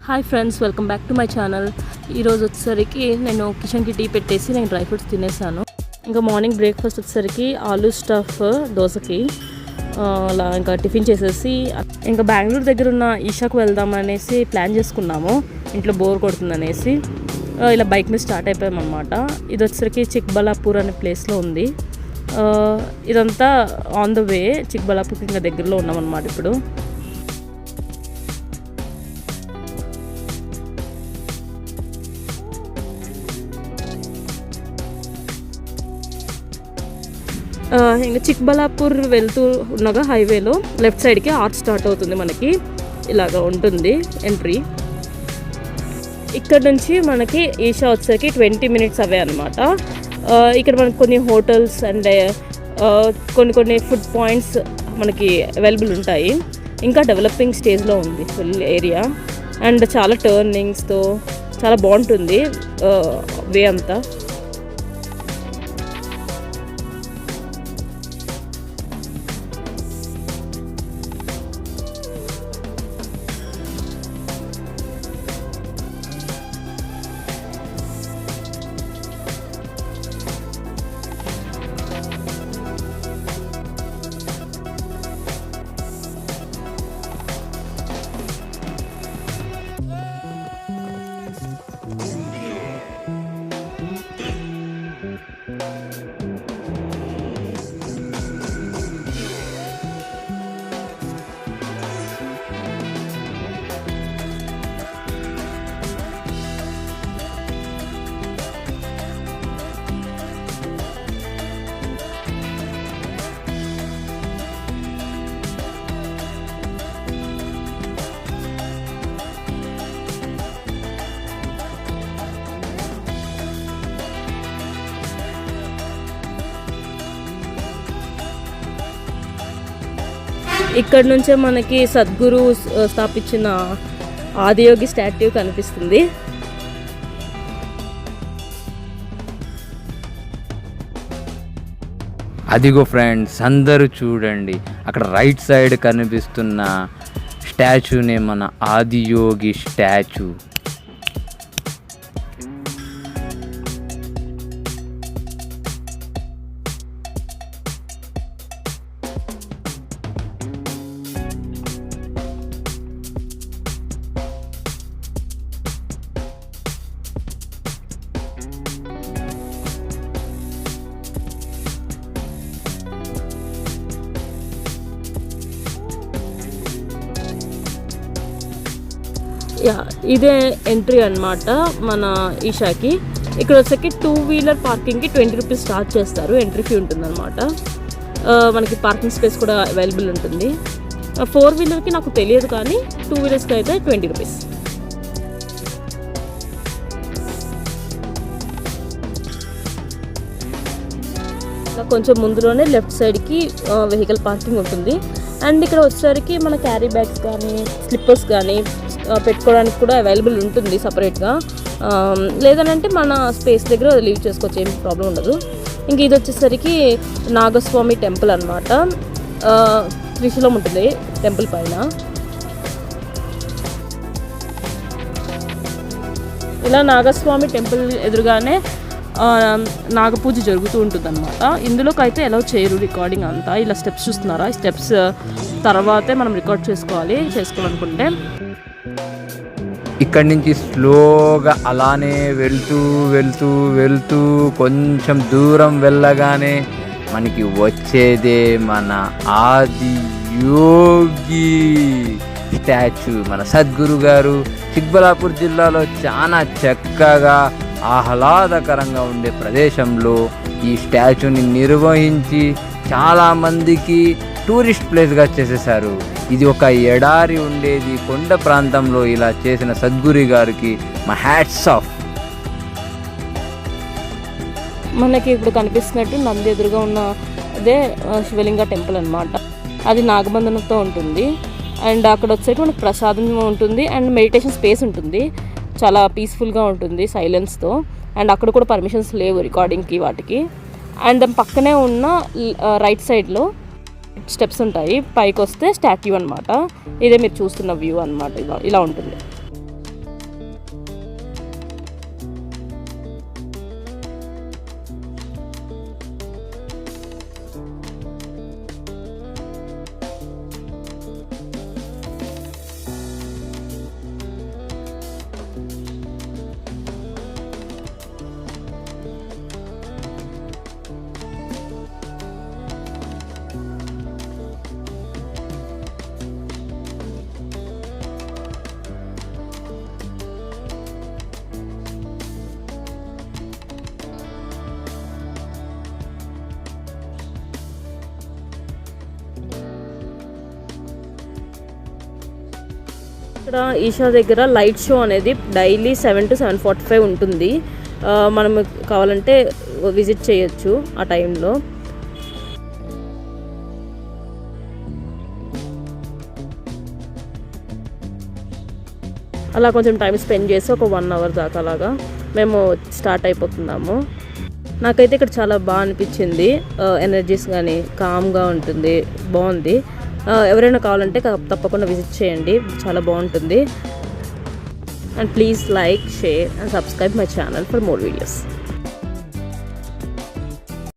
Hi friends, welcome back to my channel. ఈరోజు వచ్చేసరికి నేను కిచెన్కి టీ పెట్టేసి నేను డ్రై ఫ్రూట్స్ తినేసాను. ఇంకా మార్నింగ్ బ్రేక్ఫాస్ట్ వచ్చేసరికి ఆలూ స్టఫ్ దోశకి అలా ఇంకా టిఫిన్ చేసేసి ఇంకా బెంగళూరు దగ్గర ఉన్న ఈషాకు వెళ్దామనేసి ప్లాన్ చేసుకున్నాము. ఇంట్లో బోర్ కొడుతుందనేసి ఇలా బైక్ మీద స్టార్ట్ అయిపోయామన్నమాట. ఇది వచ్చేసరికి చిక్బల్లాపూర్ అనే ప్లేస్లో ఉంది. ఇదంతా ఆన్ ద వే చిక్బల్లాపూర్కి ఇంకా దగ్గరలో ఉన్నామన్నమాట. ఇప్పుడు ఇంకా చిక్బల్లాపూర్ వెళ్తూ ఉండగా హైవేలో లెఫ్ట్ సైడ్కి ఆర్చ్ స్టార్ట్ అవుతుంది. మనకి ఇలాగ ఉంటుంది ఎంట్రీ. ఇక్కడ నుంచి మనకి ఈషా వచ్చేసరికి 20 minutes అవే అనమాట. ఇక్కడ మనకు కొన్ని హోటల్స్ అండ్ కొన్ని ఫుడ్ పాయింట్స్ మనకి అవైలబుల్ ఉంటాయి. ఇంకా డెవలపింగ్ స్టేజ్లో ఉంది ఫుల్ ఏరియా అండ్ చాలా టర్నింగ్స్తో చాలా బాగుంటుంది వే అంతా. ఇక్కడ నుంచే మనకి సద్గురు స్థాపించిన ఆదియోగి స్టాట్యూ కనిపిస్తుంది. అదిగో ఫ్రెండ్స్, అందరూ చూడండి, అక్కడ రైట్ సైడ్ కనిపిస్తున్న స్టాచ్యూనే మన ఆదియోగి స్టాచ్యూ. ఇదే ఎంట్రీ అన్నమాట మన ఈషాకి. ఇక్కడ వచ్చేకి 2-wheeler పార్కింగ్కి 20 rupees స్టార్ట్ చేస్తారు. ఎంట్రీ ఫీ ఉంటుంది అనమాట. మనకి పార్కింగ్ స్పేస్ కూడా అవైలబుల్ ఉంటుంది. 4-wheelerకి నాకు తెలియదు, కానీ 2-wheelersకి అయితే 20 rupees. కొంచెం ముందులోనే లెఫ్ట్ సైడ్కి వెహికల్ పార్కింగ్ ఉంటుంది. అండ్ ఇక్కడ వచ్చేసరికి మన క్యారీ బ్యాగ్స్ కానీ స్లిప్పర్స్ కానీ పెట్టుకోవడానికి కూడా అవైలబుల్ ఉంటుంది సపరేట్గా. లేదనంటే మన స్పేస్ దగ్గర లీవ్ చేసుకోవచ్చు, ఏం ప్రాబ్లం ఉండదు. ఇంక ఇది వచ్చేసరికి నాగస్వామి టెంపుల్ అనమాట. త్రిశూలం ఉంటుంది టెంపుల్ పైన. ఇలా నాగస్వామి టెంపుల్ ఎదురుగానే నాగపూజ జరుగుతూ ఉంటుంది అనమాట. ఇందులోకి అయితే ఎలా చేయరు రికార్డింగ్ అంతా. ఇలా స్టెప్స్ చూస్తున్నారా, ఈ స్టెప్స్ తర్వాతే మనం రికార్డ్ చేసుకోవాలనుకుంటే. ఇక్కడి నుంచి స్లోగా అలానే వెళ్తూ వెళ్తూ వెళ్తూ కొంచెం దూరం వెళ్ళగానే మనకి వచ్చేదే మన ఆదియోగి స్టాచ్యూ. మన సద్గురు గారు చిక్బల్లాపూర్ జిల్లాలో చాలా చక్కగా ఆహ్లాదకరంగా ఉండే ప్రదేశంలో ఈ స్టాచ్యూని నిర్వహించి చాలామందికి టూరిస్ట్ ప్లేస్గా చేసేసారు. ఇది ఒక ఎడారి ఉండేది కొండ ప్రాంతంలో ఇలా చేసిన సద్గురు గారికి మా హ్యాట్స్ ఆఫ్. మనకి ఇప్పుడు కనిపిస్తున్నట్టు నంది ఎదురుగా ఉన్న అదే శివలింగ టెంపుల్ అనమాట. అది నాగబంధనంతో ఉంటుంది. అండ్ అక్కడ వచ్చేసి మనకు ప్రసాదం ఉంటుంది అండ్ మెడిటేషన్ స్పేస్ ఉంటుంది. చాలా పీస్ఫుల్గా ఉంటుంది సైలెన్స్తో. అండ్ అక్కడ కూడా పర్మిషన్స్ లేవు రికార్డింగ్కి వాటికి. అండ్ దాని పక్కనే ఉన్న రైట్ సైడ్లో స్టెప్స్ ఉంటాయి. పైకి వస్తే స్టాట్యూ అనమాట. ఇదే మీరు చూస్తున్న వ్యూ అనమాట. ఇలా ఉంటుంది. ఇక్కడ ఈషా దగ్గర లైట్ షో అనేది డైలీ 7 to 7:45 ఉంటుంది. మనం కావాలంటే విజిట్ చేయొచ్చు ఆ టైంలో. అలా కొంచెం టైం స్పెండ్ చేసి ఒక 1 hour దాకా అలాగా మేము స్టార్ట్ అయిపోతున్నాము. నాకైతే ఇక్కడ చాలా బాగా అనిపించింది. ఎనర్జీస్ కానీ కామ్గా ఉంటుంది, బాగుంది. ఎవరైనా కావాలంటే తప్పకుండా విజిట్ చేయండి, చాలా బాగుంటుంది. And please like, share and subscribe my channel for more videos.